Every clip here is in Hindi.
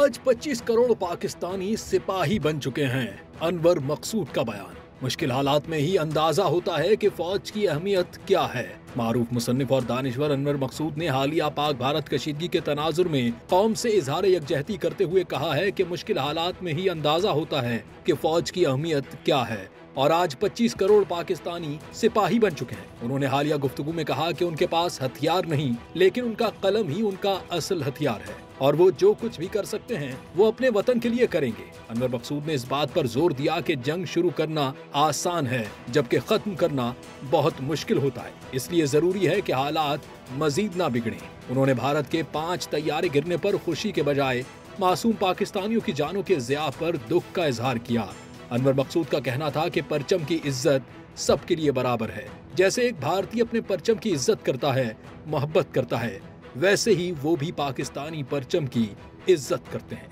आज 25 करोड़ पाकिस्तानी सिपाही बन चुके हैं। अनवर मकसूद का बयान। मुश्किल हालात में ही अंदाजा होता है कि फौज की अहमियत क्या है। मारूफ मुसन्निफ और दानिश्वर अनवर मकसूद ने हालिया पाक भारत कशीदगी के तनाजुर में कौम से इजहार यकजहती करते हुए कहा है कि मुश्किल हालात में ही अंदाजा होता है कि फौज की अहमियत क्या है और आज 25 करोड़ पाकिस्तानी सिपाही बन चुके हैं। उन्होंने हालिया गुफ्तगू में कहा कि उनके पास हथियार नहीं लेकिन उनका कलम ही उनका असल हथियार है और वो जो कुछ भी कर सकते हैं वो अपने वतन के लिए करेंगे। अनवर मकसूद ने इस बात पर जोर दिया कि जंग शुरू करना आसान है जबकि खत्म करना बहुत मुश्किल होता है, इसलिए जरूरी है कि हालात मजीद ना बिगड़े। उन्होंने भारत के 5 तैयारे गिरने पर खुशी के बजाय मासूम पाकिस्तानियों की जानों के ज़िया पर दुख का इजहार किया। अनवर मकसूद का कहना था कि परचम की इज्जत सबके लिए बराबर है। जैसे एक भारतीय अपने परचम की इज्जत करता है, मोहब्बत करता है, वैसे ही वो भी पाकिस्तानी परचम की इज्जत करते हैं।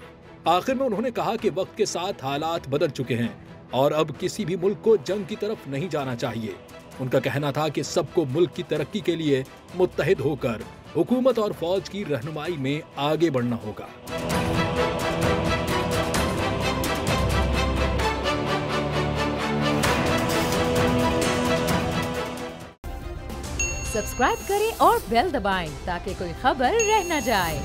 आखिर में उन्होंने कहा कि वक्त के साथ हालात बदल चुके हैं और अब किसी भी मुल्क को जंग की तरफ नहीं जाना चाहिए। उनका कहना था कि सबको मुल्क की तरक्की के लिए मुत्तहिद होकर हुकूमत और फौज की रहनुमाई में आगे बढ़ना होगा। सब्सक्राइब करें और बेल दबाएं ताकि कोई खबर रह न जाए।